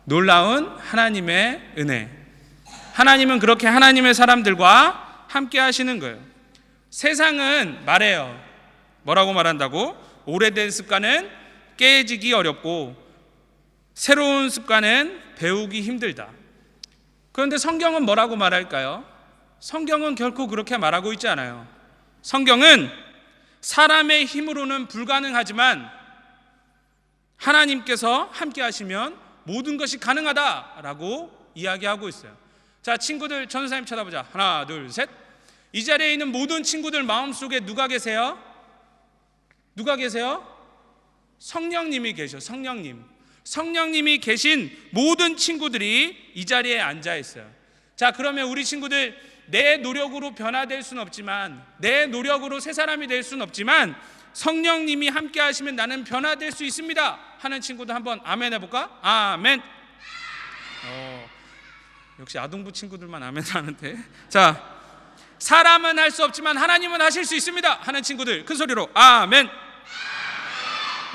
놀라운 하나님의 은혜. 하나님은 그렇게 하나님의 사람들과 함께 하시는 거예요. 세상은 말해요. 뭐라고 말한다고? 오래된 습관은 깨지기 어렵고 새로운 습관은 배우기 힘들다. 그런데 성경은 뭐라고 말할까요? 성경은 결코 그렇게 말하고 있지 않아요. 성경은 사람의 힘으로는 불가능하지만 하나님께서 함께 하시면 모든 것이 가능하다라고 이야기하고 있어요. 자, 친구들 전도사님 쳐다보자. 하나, 둘, 셋. 이 자리에 있는 모든 친구들 마음속에 누가 계세요? 누가 계세요? 성령님이 계셔. 성령님이 계신 모든 친구들이 이 자리에 앉아 있어요. 자, 그러면 우리 친구들 내 노력으로 변화될 수는 없지만, 내 노력으로 새 사람이 될 수는 없지만 성령님이 함께 하시면 나는 변화될 수 있습니다 하는 친구들 한번 아멘 해볼까? 아멘. 역시 아동부 친구들만 아멘 하는데. 자, 사람은 할 수 없지만 하나님은 하실 수 있습니다 하는 친구들 큰 소리로 아멘.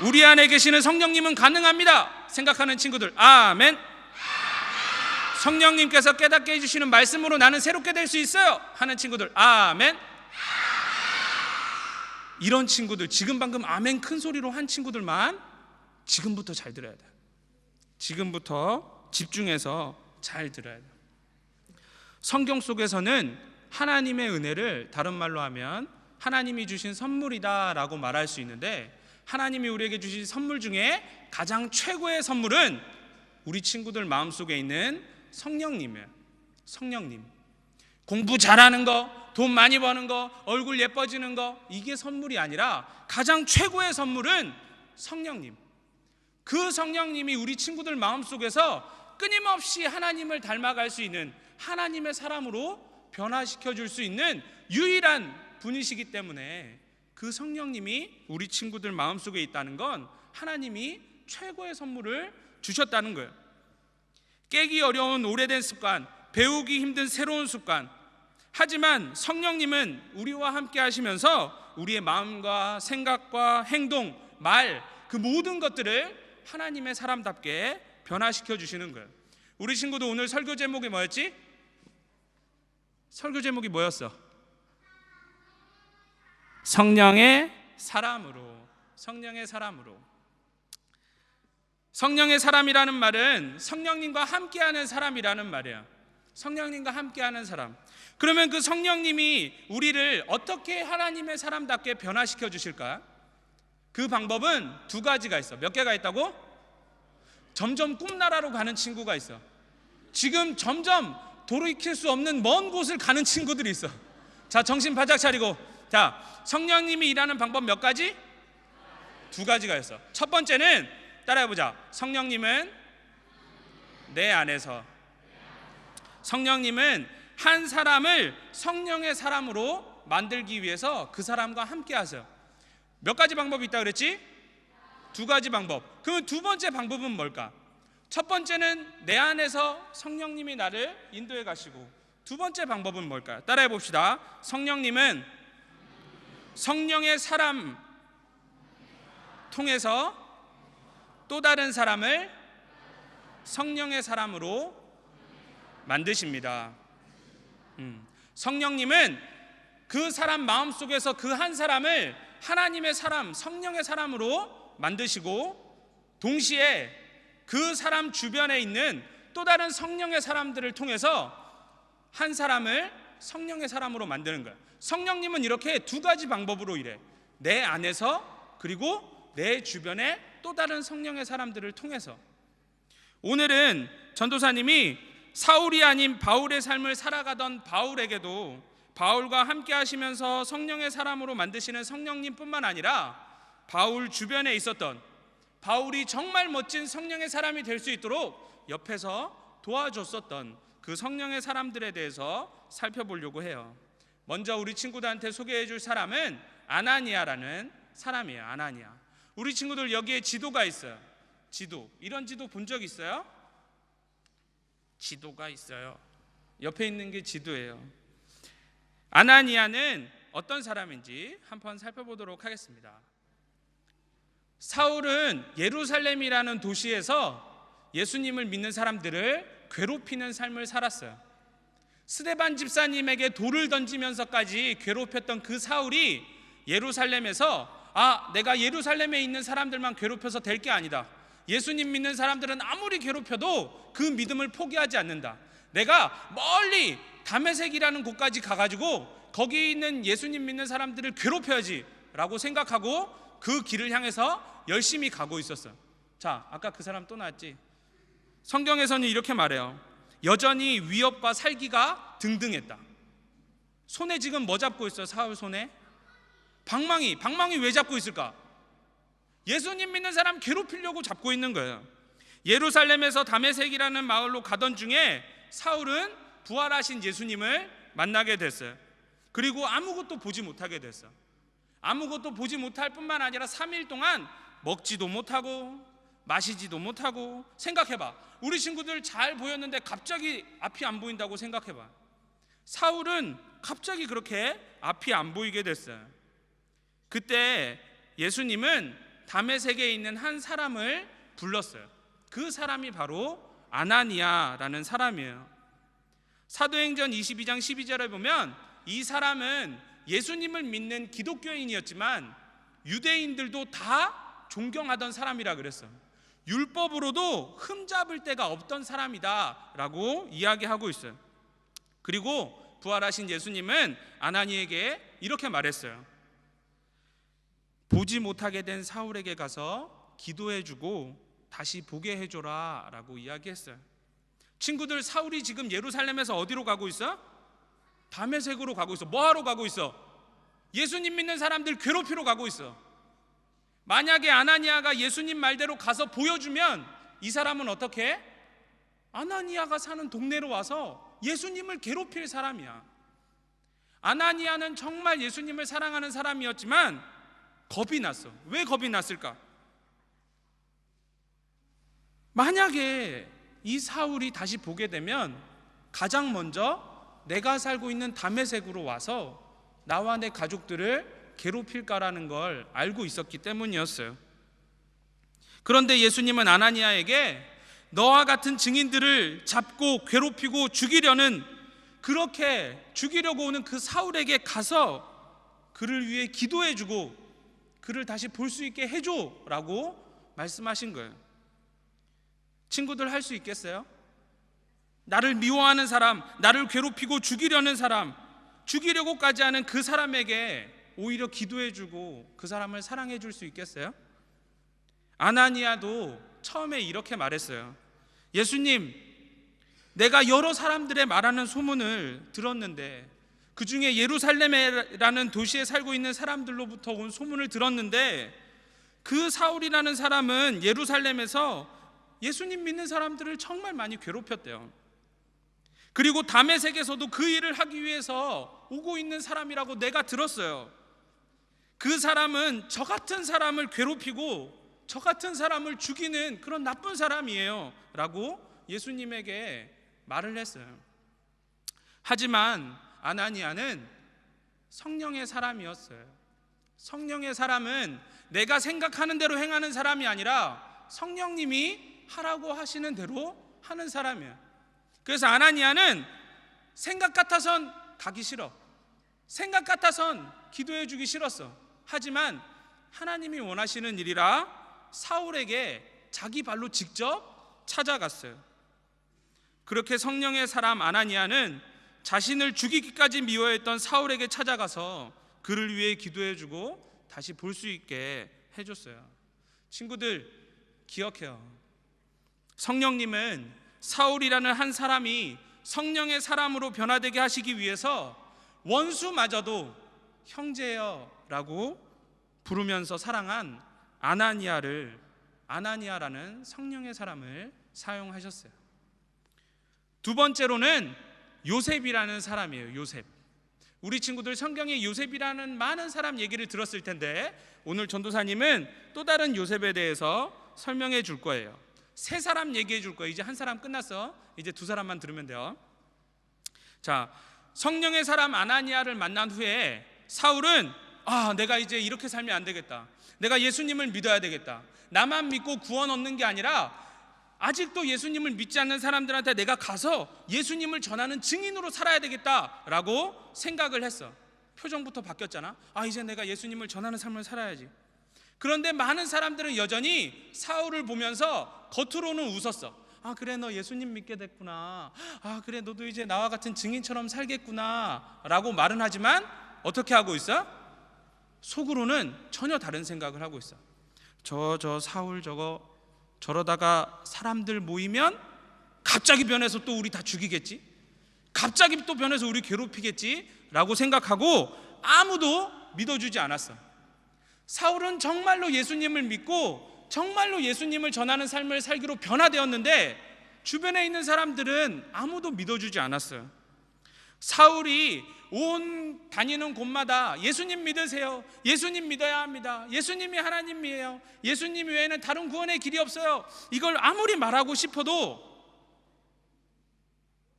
우리 안에 계시는 성령님은 가능합니다 생각하는 친구들 아멘. 성령님께서 깨닫게 해주시는 말씀으로 나는 새롭게 될 수 있어요 하는 친구들 아멘. 이런 친구들, 지금 방금 아멘 큰 소리로 한 친구들만 지금부터 잘 들어야 돼요. 지금부터 집중해서 잘 들어야 돼요. 성경 속에서는 하나님의 은혜를 다른 말로 하면 하나님이 주신 선물이다 라고 말할 수 있는데, 하나님이 우리에게 주신 선물 중에 가장 최고의 선물은 우리 친구들 마음속에 있는 성령님이에요. 성령님. 공부 잘하는 거, 돈 많이 버는 거, 얼굴 예뻐지는 거, 이게 선물이 아니라 가장 최고의 선물은 성령님. 그 성령님이 우리 친구들 마음속에서 끊임없이 하나님을 닮아갈 수 있는, 하나님의 사람으로 변화시켜 줄 수 있는 유일한 분이시기 때문에 그 성령님이 우리 친구들 마음속에 있다는 건 하나님이 최고의 선물을 주셨다는 거예요. 깨기 어려운 오래된 습관, 배우기 힘든 새로운 습관, 하지만 성령님은 우리와 함께 하시면서 우리의 마음과 생각과 행동, 말, 그 모든 것들을 하나님의 사람답게 변화시켜 주시는 거예요. 우리 친구도 오늘 설교 제목이 뭐였지? 설교 제목이 뭐였어? 성령의 사람으로. 성령의 사람으로. 성령의 사람이라는 말은 성령님과 함께하는 사람이라는 말이에요. 성령님과 함께하는 사람. 그러면 그 성령님이 우리를 어떻게 하나님의 사람답게 변화시켜 주실까? 그 방법은 두 가지가 있어. 몇 개가 있다고? 점점 꿈나라로 가는 친구가 있어. 지금 점점 돌이킬 수 없는 먼 곳을 가는 친구들이 있어. 자, 정신 바짝 차리고. 자, 성령님이 일하는 방법 몇 가지? 두 가지가 있어. 첫 번째는 따라해보자. 성령님은 내 안에서. 성령님은 한 사람을 성령의 사람으로 만들기 위해서 그 사람과 함께 하세요. 몇 가지 방법이 있다고 그랬지? 두 가지 방법. 그럼 두 번째 방법은 뭘까? 첫 번째는 내 안에서 성령님이 나를 인도해 가시고, 두 번째 방법은 뭘까요? 따라해 봅시다. 성령님은 성령의 사람 통해서 또 다른 사람을 성령의 사람으로 만드십니다. 성령님은 그 사람 마음속에서 그 한 사람을 하나님의 사람, 성령의 사람으로 만드시고, 동시에 그 사람 주변에 있는 또 다른 성령의 사람들을 통해서 한 사람을 성령의 사람으로 만드는 거예요. 성령님은 이렇게 두 가지 방법으로 일해. 내 안에서, 그리고 내 주변에 또 다른 성령의 사람들을 통해서. 오늘은 전도사님이 사울이 아닌 바울의 삶을 살아가던 바울에게도 바울과 함께 하시면서 성령의 사람으로 만드시는 성령님뿐만 아니라 바울 주변에 있었던, 바울이 정말 멋진 성령의 사람이 될 수 있도록 옆에서 도와줬었던 그 성령의 사람들에 대해서 살펴보려고 해요. 먼저 우리 친구들한테 소개해 줄 사람은 아나니아라는 사람이에요. 아나니아. 우리 친구들 여기에 지도가 있어요. 지도. 이런 지도 본 적 있어요? 지도가 있어요. 옆에 있는 게 지도예요. 아나니아는 어떤 사람인지 한번 살펴보도록 하겠습니다. 사울은 예루살렘이라는 도시에서 예수님을 믿는 사람들을 괴롭히는 삶을 살았어요. 스데반 집사님에게 돌을 던지면서까지 괴롭혔던 그 사울이 예루살렘에서 내가 예루살렘에 있는 사람들만 괴롭혀서 될 게 아니다. 예수님 믿는 사람들은 아무리 괴롭혀도 그 믿음을 포기하지 않는다. 내가 멀리 다메섹이라는 곳까지 가가지고 거기 있는 예수님 믿는 사람들을 괴롭혀야지 라고 생각하고 그 길을 향해서 열심히 가고 있었어요. 자, 아까 그 사람 또 나왔지? 성경에서는 이렇게 말해요. 여전히 위협과 살기가 등등했다. 손에 지금 뭐 잡고 있어요? 사울 손에 방망이 왜 잡고 있을까? 예수님 믿는 사람 괴롭히려고 잡고 있는 거예요. 예루살렘에서 다메섹이라는 마을로 가던 중에 사울은 부활하신 예수님을 만나게 됐어요. 그리고 아무것도 보지 못하게 됐어. 아무것도 보지 못할 뿐만 아니라 3일 동안 먹지도 못하고 마시지도 못하고. 생각해봐, 우리 친구들 잘 보였는데 갑자기 앞이 안 보인다고 생각해봐. 사울은 갑자기 그렇게 앞이 안 보이게 됐어요. 그때 예수님은 다메섹에 있는 한 사람을 불렀어요. 그 사람이 바로 아나니아라는 사람이에요. 사도행전 22장 12절에 보면 이 사람은 예수님을 믿는 기독교인이었지만 유대인들도 다 존경하던 사람이라 그랬어요. 율법으로도 흠잡을 데가 없던 사람이다 라고 이야기하고 있어요. 그리고 부활하신 예수님은 아나니에게 이렇게 말했어요. 보지 못하게 된 사울에게 가서 기도해주고 다시 보게 해줘라 라고 이야기했어요. 친구들, 사울이 지금 예루살렘에서 어디로 가고 있어? 다메섹으로 가고 있어. 뭐하러 가고 있어? 예수님 믿는 사람들 괴롭히러 가고 있어. 만약에 아나니아가 예수님 말대로 가서 보여주면 이 사람은 어떻게 해? 아나니아가 사는 동네로 와서 예수님을 괴롭힐 사람이야. 아나니아는 정말 예수님을 사랑하는 사람이었지만 겁이 났어. 왜 겁이 났을까? 만약에 이 사울이 다시 보게 되면 가장 먼저 내가 살고 있는 다메섹으로 와서 나와 내 가족들을 괴롭힐까라는 걸 알고 있었기 때문이었어요. 그런데 예수님은 아나니아에게 너와 같은 증인들을 잡고 괴롭히고 죽이려는, 그렇게 죽이려고 오는 그 사울에게 가서 그를 위해 기도해주고 그를 다시 볼 수 있게 해줘라고 말씀하신 거예요. 친구들, 할 수 있겠어요? 나를 미워하는 사람, 나를 괴롭히고 죽이려는 사람, 죽이려고까지 하는 그 사람에게 오히려 기도해주고 그 사람을 사랑해줄 수 있겠어요? 아나니아도 처음에 이렇게 말했어요. 예수님, 내가 여러 사람들의 말하는 소문을 들었는데, 그 중에 예루살렘이라는 도시에 살고 있는 사람들로부터 온 소문을 들었는데, 그 사울이라는 사람은 예루살렘에서 예수님 믿는 사람들을 정말 많이 괴롭혔대요. 그리고 다메섹에서도 그 일을 하기 위해서 오고 있는 사람이라고 내가 들었어요. 그 사람은 저 같은 사람을 괴롭히고 저 같은 사람을 죽이는 그런 나쁜 사람이에요 라고 예수님에게 말을 했어요. 하지만 아나니아는 성령의 사람이었어요. 성령의 사람은 내가 생각하는 대로 행하는 사람이 아니라 성령님이 하라고 하시는 대로 하는 사람이에요. 그래서 아나니아는 생각 같아선 가기 싫어, 생각 같아선 기도해 주기 싫었어. 하지만 하나님이 원하시는 일이라 사울에게 자기 발로 직접 찾아갔어요. 그렇게 성령의 사람 아나니아는 자신을 죽이기까지 미워했던 사울에게 찾아가서 그를 위해 기도해주고 다시 볼 수 있게 해줬어요. 친구들, 기억해요. 성령님은 사울이라는 한 사람이 성령의 사람으로 변화되게 하시기 위해서 원수마저도 형제여 라고 부르면서 사랑한 아나니아라는 성령의 사람을 사용하셨어요. 두 번째로는 요셉이라는 사람이에요. 요셉. 우리 친구들 성경에 요셉이라는 많은 사람 얘기를 들었을 텐데, 오늘 전도사님은 또 다른 요셉에 대해서 설명해 줄 거예요. 세 사람 얘기해 줄 거예요. 이제 한 사람 끝났어. 이제 두 사람만 들으면 돼요. 자, 성령의 사람 아나니아를 만난 후에 사울은 내가 이제 이렇게 살면 안 되겠다, 내가 예수님을 믿어야 되겠다, 나만 믿고 구원 얻는 게 아니라 아직도 예수님을 믿지 않는 사람들한테 내가 가서 예수님을 전하는 증인으로 살아야 되겠다라고 생각을 했어. 표정부터 바뀌었잖아. 이제 내가 예수님을 전하는 삶을 살아야지. 그런데 많은 사람들은 여전히 사울을 보면서 겉으로는 웃었어. 그래, 너 예수님 믿게 됐구나. 그래, 너도 이제 나와 같은 증인처럼 살겠구나 라고 말은 하지만 어떻게 하고 있어? 속으로는 전혀 다른 생각을 하고 있어. 저 사울 저러다가 사람들 모이면 갑자기 변해서 또 우리 다 죽이겠지, 갑자기 또 변해서 우리 괴롭히겠지 라고 생각하고 아무도 믿어주지 않았어. 사울은 정말로 예수님을 믿고 정말로 예수님을 전하는 삶을 살기로 변화되었는데 주변에 있는 사람들은 아무도 믿어주지 않았어요. 사울이 온 다니는 곳마다 예수님 믿으세요, 예수님 믿어야 합니다, 예수님이 하나님이에요, 예수님 외에는 다른 구원의 길이 없어요, 이걸 아무리 말하고 싶어도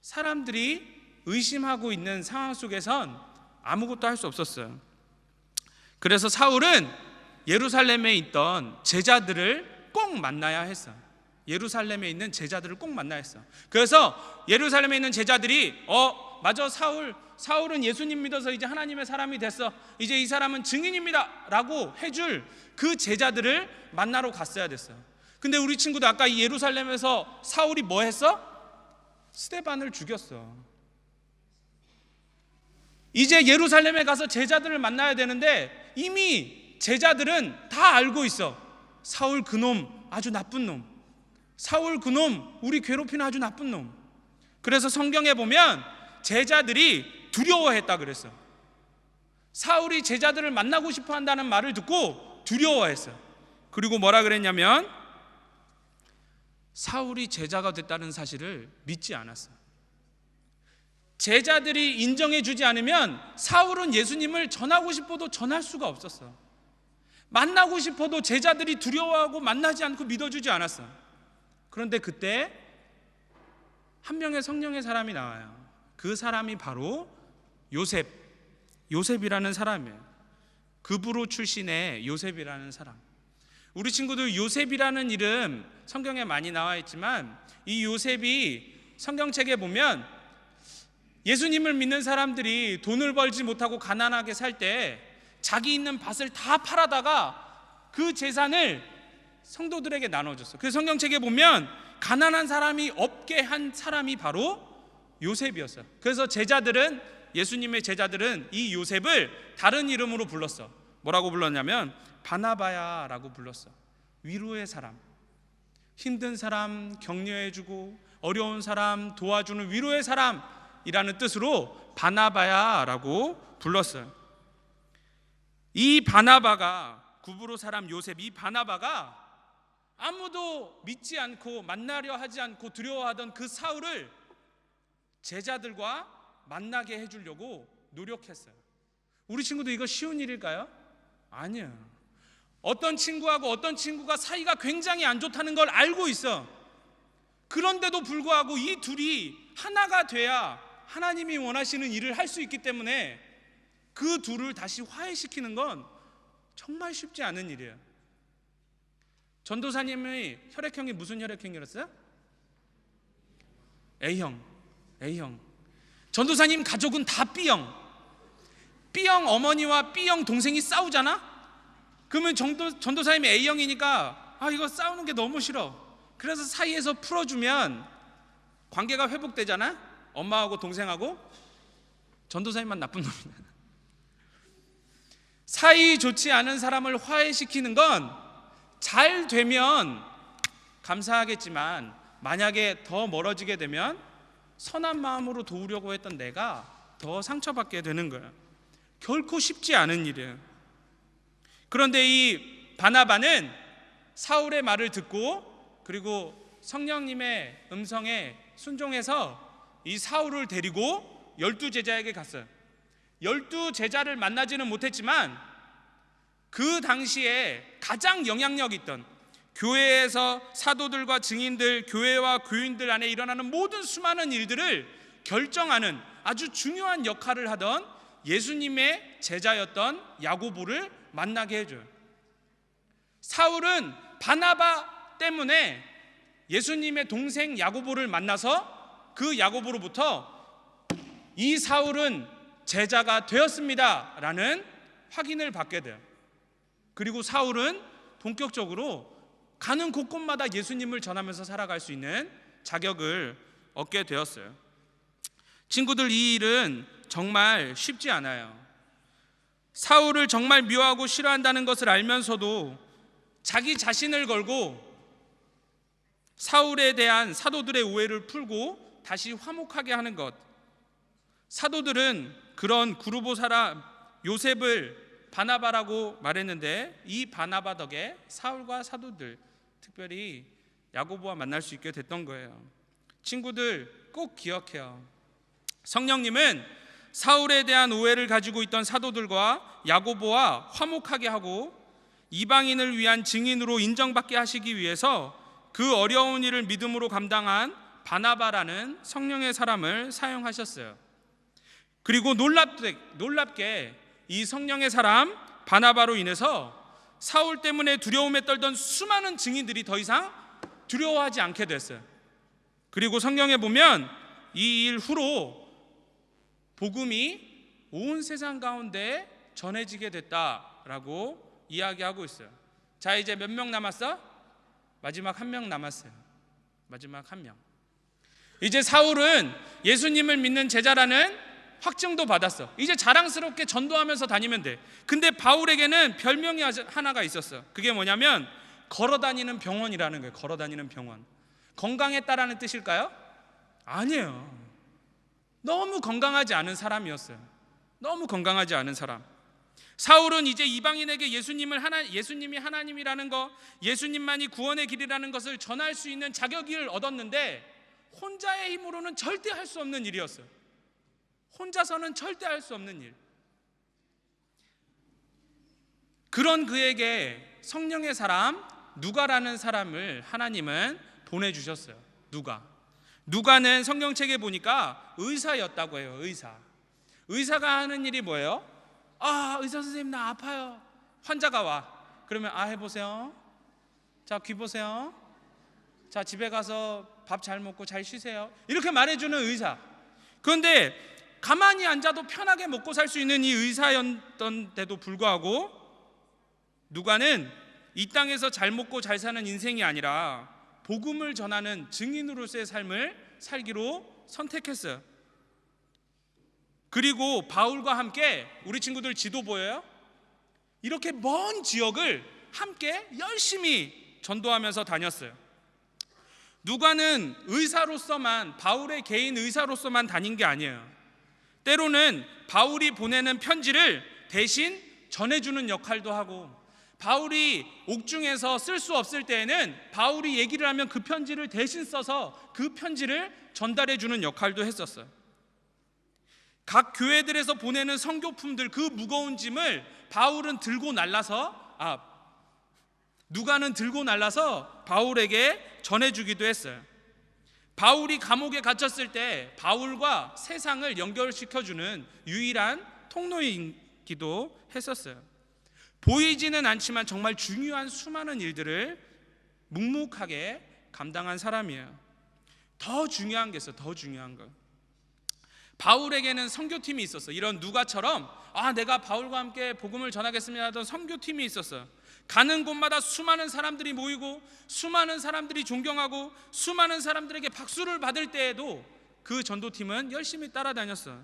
사람들이 의심하고 있는 상황 속에선 아무것도 할 수 없었어요. 그래서 사울은 예루살렘에 있던 제자들을 꼭 만나야 했어. 예루살렘에 있는 제자들을 꼭 만나야 했어. 그래서 예루살렘에 있는 제자들이 맞아, 사울은 예수님 믿어서 이제 하나님의 사람이 됐어, 이제 이 사람은 증인입니다 라고 해줄 그 제자들을 만나러 갔어야 됐어요. 근데 우리 친구도 아까 이 예루살렘에서 사울이 뭐 했어? 스데반을 죽였어. 이제 예루살렘에 가서 제자들을 만나야 되는데 이미 제자들은 다 알고 있어. 사울 그놈 아주 나쁜 놈, 사울 그놈 우리 괴롭히는 아주 나쁜 놈. 그래서 성경에 보면 제자들이 두려워했다 그랬어. 사울이 제자들을 만나고 싶어 한다는 말을 듣고 두려워했어. 그리고 뭐라 그랬냐면 사울이 제자가 됐다는 사실을 믿지 않았어. 제자들이 인정해 주지 않으면 사울은 예수님을 전하고 싶어도 전할 수가 없었어. 만나고 싶어도 제자들이 두려워하고 만나지 않고 믿어주지 않았어. 그런데 그때 한 명의 성령의 사람이 나와요. 그 사람이 바로 요셉이라는 사람이에요. 그브로 출신의 요셉이라는 사람. 우리 친구들 요셉이라는 이름 성경에 많이 나와 있지만 이 요셉이 성경책에 보면 예수님을 믿는 사람들이 돈을 벌지 못하고 가난하게 살 때 자기 있는 밭을 다 팔아다가 그 재산을 성도들에게 나눠줬어. 그 성경책에 보면 가난한 사람이 없게 한 사람이 바로 요셉이었어요. 그래서 예수님의 제자들은 이 요셉을 다른 이름으로 불렀어. 뭐라고 불렀냐면 바나바야라고 불렀어. 위로의 사람, 힘든 사람 격려해주고 어려운 사람 도와주는 위로의 사람이라는 뜻으로 바나바야라고 불렀어요. 이 바나바가, 구브로 사람 요셉, 이 바나바가 아무도 믿지 않고 만나려 하지 않고 두려워하던 그 사울을 제자들과 만나게 해주려고 노력했어요. 우리 친구도 이거 쉬운 일일까요? 아니에요. 어떤 친구하고 어떤 친구가 사이가 굉장히 안 좋다는 걸 알고 있어. 그런데도 불구하고 이 둘이 하나가 돼야 하나님이 원하시는 일을 할 수 있기 때문에 그 둘을 다시 화해시키는 건 정말 쉽지 않은 일이에요. 전도사님의 혈액형이 무슨 혈액형이었어요? A형. 전도사님 가족은 다 B형. B형 어머니와 B형 동생이 싸우잖아? 그러면 전도사님이 A형이니까 이거 싸우는 게 너무 싫어. 그래서 사이에서 풀어주면 관계가 회복되잖아? 엄마하고 동생하고. 전도사님만 나쁜 놈이야. 사이 좋지 않은 사람을 화해시키는 건 잘 되면 감사하겠지만 만약에 더 멀어지게 되면 선한 마음으로 도우려고 했던 내가 더 상처받게 되는 거야. 결코 쉽지 않은 일이에요. 그런데 이 바나바는 사울의 말을 듣고 그리고 성령님의 음성에 순종해서 이 사울을 데리고 12제자에게 갔어요. 12제자를 만나지는 못했지만 그 당시에 가장 영향력 있던 교회에서 사도들과 증인들, 교회와 교인들 안에 일어나는 모든 수많은 일들을 결정하는 아주 중요한 역할을 하던 예수님의 제자였던 야고보를 만나게 해줘요. 사울은 바나바 때문에 예수님의 동생 야고보를 만나서 그 야고보로부터 이 사울은 제자가 되었습니다 라는 확인을 받게 돼요. 그리고 사울은 본격적으로 가는 곳곳마다 예수님을 전하면서 살아갈 수 있는 자격을 얻게 되었어요. 친구들, 이 일은 정말 쉽지 않아요. 사울을 정말 미워하고 싫어한다는 것을 알면서도 자기 자신을 걸고 사울에 대한 사도들의 오해를 풀고 다시 화목하게 하는 것. 사도들은 그런 구르보 사람 요셉을 바나바라고 말했는데 이 바나바 덕에 사울과 사도들, 특별히 야고보와 만날 수 있게 됐던 거예요. 친구들, 꼭 기억해요. 성령님은 사울에 대한 오해를 가지고 있던 사도들과 야고보와 화목하게 하고 이방인을 위한 증인으로 인정받게 하시기 위해서 그 어려운 일을 믿음으로 감당한 바나바라는 성령의 사람을 사용하셨어요. 그리고 놀랍게 이 성령의 사람 바나바로 인해서 사울 때문에 두려움에 떨던 수많은 증인들이 더 이상 두려워하지 않게 됐어요. 그리고 성경에 보면 이 일 후로 복음이 온 세상 가운데 전해지게 됐다라고 이야기하고 있어요. 자, 이제 몇 명 남았어? 마지막 한 명 남았어요. 마지막 한 명. 이제 사울은 예수님을 믿는 제자라는 확증도 받았어. 이제 자랑스럽게 전도하면서 다니면 돼. 근데 바울에게는 별명이 하나가 있었어. 그게 뭐냐면 걸어다니는 병원이라는 거예요. 걸어다니는 병원. 건강했다라는 뜻일까요? 아니에요. 너무 건강하지 않은 사람이었어요. 너무 건강하지 않은 사람. 사울은 이제 이방인에게 예수님이 하나님이라는 거, 예수님만이 구원의 길이라는 것을 전할 수 있는 자격을 얻었는데 혼자의 힘으로는 절대 할 수 없는 일이었어요. 혼자서는 절대 할 수 없는 일. 그런 그에게 성령의 사람 누가라는 사람을 하나님은 보내주셨어요. 누가는 성경책에 보니까 의사였다고 해요. 의사가 하는 일이 뭐예요? 의사 선생님, 나 아파요. 환자가 와. 그러면 해보세요. 자, 귀 보세요. 자, 집에 가서 밥 잘 먹고 잘 쉬세요. 이렇게 말해주는 의사. 그런데 가만히 앉아도 편하게 먹고 살 수 있는 이 의사였던데도 불구하고 누가는 이 땅에서 잘 먹고 잘 사는 인생이 아니라 복음을 전하는 증인으로서의 삶을 살기로 선택했어요. 그리고 바울과 함께, 우리 친구들 지도 보여요? 이렇게 먼 지역을 함께 열심히 전도하면서 다녔어요. 누가는 바울의 개인 의사로서만 다닌 게 아니에요. 때로는 바울이 보내는 편지를 대신 전해주는 역할도 하고, 바울이 옥중에서 쓸 수 없을 때에는 바울이 얘기를 하면 그 편지를 대신 써서 그 편지를 전달해주는 역할도 했었어요. 각 교회들에서 보내는 성교품들, 그 무거운 짐을 누가는 들고 날라서 바울에게 전해주기도 했어요. 바울이 감옥에 갇혔을 때 바울과 세상을 연결시켜주는 유일한 통로이기도 했었어요. 보이지는 않지만 정말 중요한 수많은 일들을 묵묵하게 감당한 사람이에요. 더 중요한 게 있어요. 더 중요한 거. 바울에게는 선교팀이 있었어. 이런 누가처럼 내가 바울과 함께 복음을 전하겠습니다 하던 선교팀이 있었어요. 가는 곳마다 수많은 사람들이 모이고 수많은 사람들이 존경하고 수많은 사람들에게 박수를 받을 때에도 그 전도팀은 열심히 따라다녔어요.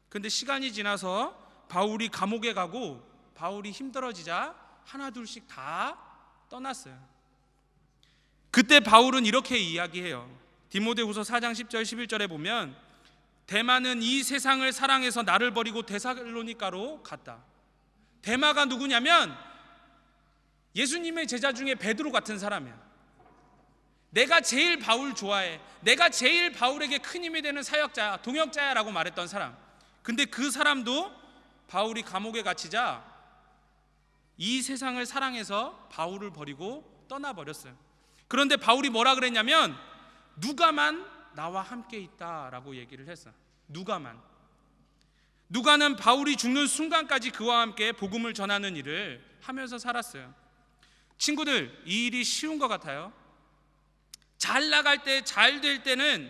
그런데 시간이 지나서 바울이 감옥에 가고 바울이 힘들어지자 하나둘씩 다 떠났어요. 그때 바울은 이렇게 이야기해요. 디모데후서 4장 10절 11절에 보면 데마는 이 세상을 사랑해서 나를 버리고 데살로니가로 갔다. 데마가 누구냐면 예수님의 제자 중에 베드로 같은 사람이야. 내가 제일 바울 좋아해. 내가 제일 바울에게 큰 힘이 되는 사역자야, 동역자야 라고 말했던 사람. 근데 그 사람도 바울이 감옥에 갇히자 이 세상을 사랑해서 바울을 버리고 떠나버렸어요. 그런데 바울이 뭐라 그랬냐면 누가만 나와 함께 있다라고 얘기를 했어요. 누가는 바울이 죽는 순간까지 그와 함께 복음을 전하는 일을 하면서 살았어요. 친구들, 이 일이 쉬운 것 같아요? 잘 나갈 때, 잘 될 때는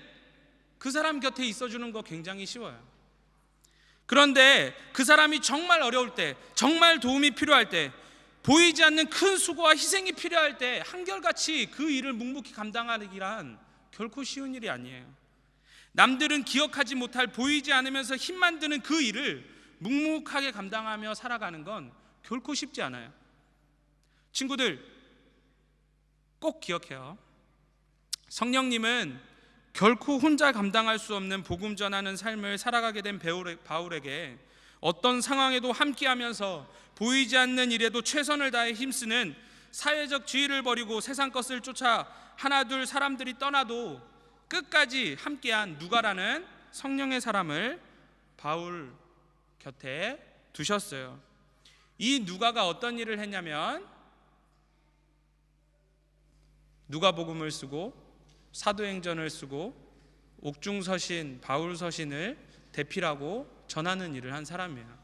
그 사람 곁에 있어주는 거 굉장히 쉬워요. 그런데 그 사람이 정말 어려울 때, 정말 도움이 필요할 때, 보이지 않는 큰 수고와 희생이 필요할 때 한결같이 그 일을 묵묵히 감당하기란 결코 쉬운 일이 아니에요. 남들은 기억하지 못할 보이지 않으면서 힘만 드는 그 일을 묵묵하게 감당하며 살아가는 건 결코 쉽지 않아요. 친구들, 꼭 기억해요. 성령님은 결코 혼자 감당할 수 없는 복음 전하는 삶을 살아가게 된 바울에게 어떤 상황에도 함께하면서 보이지 않는 일에도 최선을 다해 힘쓰는 사회적 지위를 버리고 세상 것을 쫓아 하나둘 사람들이 떠나도 끝까지 함께한 누가라는 성령의 사람을 바울 곁에 두셨어요. 이 누가가 어떤 일을 했냐면 누가복음을 쓰고 사도행전을 쓰고 옥중서신, 바울서신을 대필하고 전하는 일을 한 사람이에요.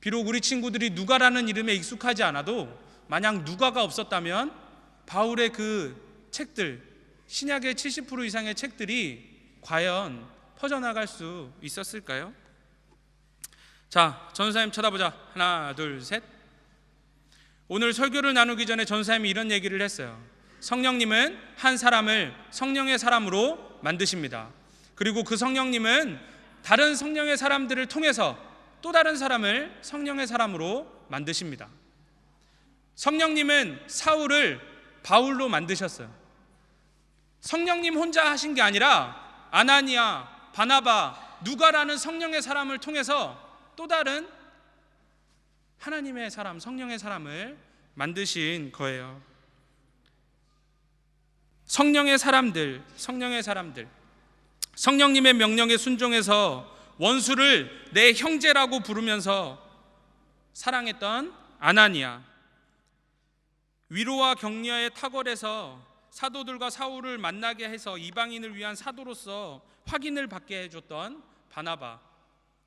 비록 우리 친구들이 누가라는 이름에 익숙하지 않아도 만약 누가가 없었다면 바울의 그 책들, 신약의 70% 이상의 책들이 과연 퍼져나갈 수 있었을까요? 자, 전사님 쳐다보자. 하나, 둘, 셋. 오늘 설교를 나누기 전에 전사님이 이런 얘기를 했어요. 성령님은 한 사람을 성령의 사람으로 만드십니다. 그리고 그 성령님은 다른 성령의 사람들을 통해서 또 다른 사람을 성령의 사람으로 만드십니다. 성령님은 사울을 바울로 만드셨어요. 성령님 혼자 하신 게 아니라 아나니아, 바나바, 누가라는 성령의 사람을 통해서 또 다른 하나님의 사람, 성령의 사람을 만드신 거예요. 성령의 사람들, 성령님의 명령에 순종해서 원수를 내 형제라고 부르면서 사랑했던 아나니아, 위로와 격려에 탁월해서 사도들과 사울을 만나게 해서 이방인을 위한 사도로서 확인을 받게 해줬던 바나바,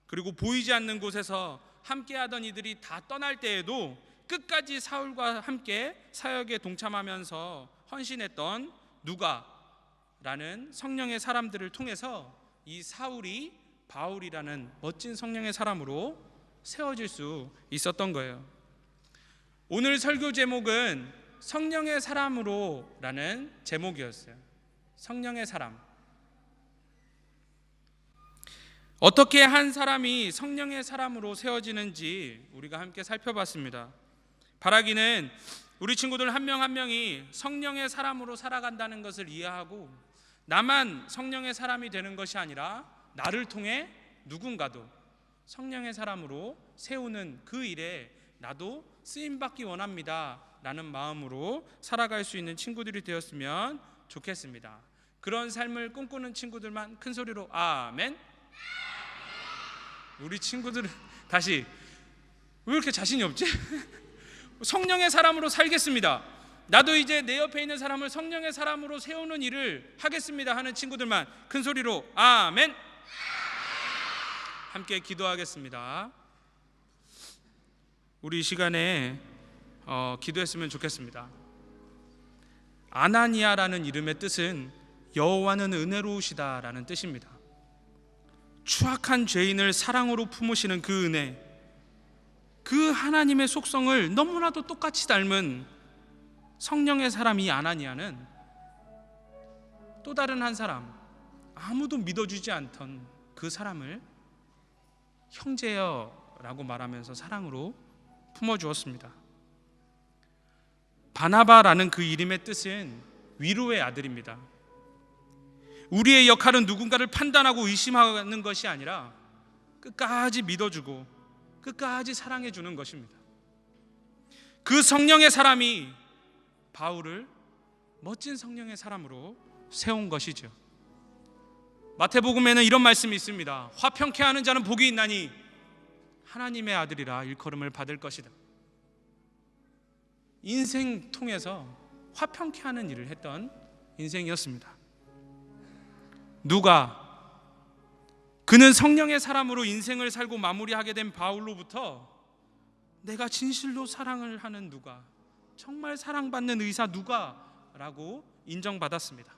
그리고 보이지 않는 곳에서 함께하던 이들이 다 떠날 때에도 끝까지 사울과 함께 사역에 동참하면서 헌신했던 누가라는 성령의 사람들을 통해서 이 사울이 바울이라는 멋진 성령의 사람으로 세워질 수 있었던 거예요. 오늘 설교 제목은 성령의 사람으로라는 제목이었어요. 성령의 사람. 어떻게 한 사람이 성령의 사람으로 세워지는지 우리가 함께 살펴봤습니다. 바라기는 우리 친구들 한 명 한 명이 성령의 사람으로 살아간다는 것을 이해하고 나만 성령의 사람이 되는 것이 아니라 나를 통해 누군가도 성령의 사람으로 세우는 그 일에 나도 쓰임받기 원합니다 라는 마음으로 살아갈 수 있는 친구들이 되었으면 좋겠습니다. 그런 삶을 꿈꾸는 친구들만 큰 소리로 아멘. 우리 친구들은 다시 왜 이렇게 자신이 없지? 성령의 사람으로 살겠습니다. 나도 이제 내 옆에 있는 사람을 성령의 사람으로 세우는 일을 하겠습니다 하는 친구들만 큰 소리로 아멘. 함께 기도하겠습니다. 우리 이 시간에 기도했으면 좋겠습니다. 아나니아라는 이름의 뜻은 여호와는 은혜로우시다라는 뜻입니다. 추악한 죄인을 사랑으로 품으시는 그 은혜, 그 하나님의 속성을 너무나도 똑같이 닮은 성령의 사람 이 아나니아는 또 다른 한 사람, 아무도 믿어주지 않던 그 사람을 형제여라고 말하면서 사랑으로 품어주었습니다. 바나바라는 그 이름의 뜻은 위로의 아들입니다. 우리의 역할은 누군가를 판단하고 의심하는 것이 아니라 끝까지 믿어주고 끝까지 사랑해주는 것입니다. 그 성령의 사람이 바울을 멋진 성령의 사람으로 세운 것이죠. 마태복음에는 이런 말씀이 있습니다. 화평케 하는 자는 복이 있나니 하나님의 아들이라 일컬음을 받을 것이다. 인생 통해서 화평케 하는 일을 했던 인생이었습니다. 누가 그는 성령의 사람으로 인생을 살고 마무리하게 된 바울로부터 내가 진실로 사랑을 하는 누가, 정말 사랑받는 의사 누가라고 인정받았습니다.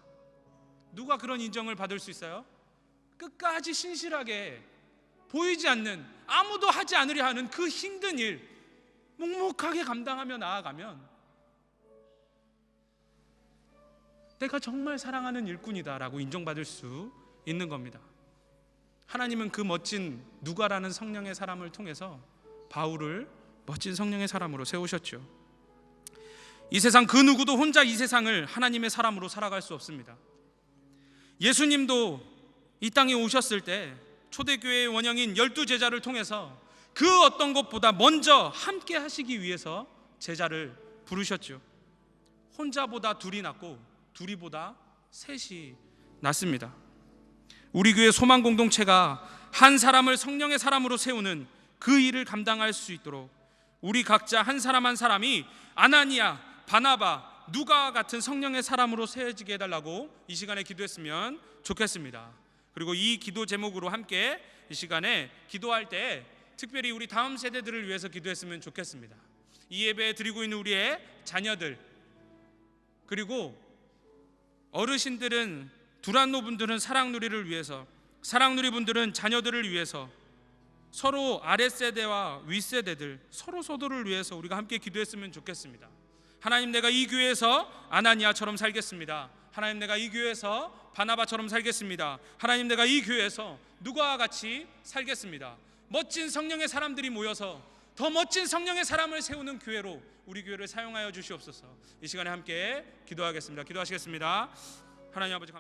누가 그런 인정을 받을 수 있어요? 끝까지 신실하게 보이지 않는, 아무도 하지 않으려 하는 그 힘든 일 묵묵하게 감당하며 나아가면 내가 정말 사랑하는 일꾼이다라고 인정받을 수 있는 겁니다. 하나님은 그 멋진 누가라는 성령의 사람을 통해서 바울을 멋진 성령의 사람으로 세우셨죠. 이 세상 그 누구도 혼자 이 세상을 하나님의 사람으로 살아갈 수 없습니다. 예수님도 이 땅에 오셨을 때 초대교회의 원형인 12제자를 통해서 그 어떤 것보다 먼저 함께 하시기 위해서 제자를 부르셨죠. 혼자보다 둘이 낫고 둘이보다 셋이 낫습니다. 우리 교회 소망 공동체가 한 사람을 성령의 사람으로 세우는 그 일을 감당할 수 있도록 우리 각자 한 사람 한 사람이 아나니아, 바나바, 누가와 같은 성령의 사람으로 세워지게 해달라고 이 시간에 기도했으면 좋겠습니다. 그리고 이 기도 제목으로 함께 이 시간에 기도할 때 특별히 우리 다음 세대들을 위해서 기도했으면 좋겠습니다. 이 예배 드리고 있는 우리의 자녀들, 그리고 어르신들은, 두란노 분들은 사랑누리를 위해서, 사랑누리 분들은 자녀들을 위해서, 서로 아랫세대와 윗세대들 서로를 위해서 우리가 함께 기도했으면 좋겠습니다. 하나님, 내가 이 교회에서 아나니아처럼 살겠습니다. 하나님, 내가 이 교회에서 바나바처럼 살겠습니다. 하나님, 내가 이 교회에서 누가와 같이 살겠습니다. 멋진 성령의 사람들이 모여서 더 멋진 성령의 사람을 세우는 교회로 우리 교회를 사용하여 주시옵소서. 이 시간에 함께 기도하겠습니다. 기도하시겠습니다. 하나님 아버지, 감사합니다.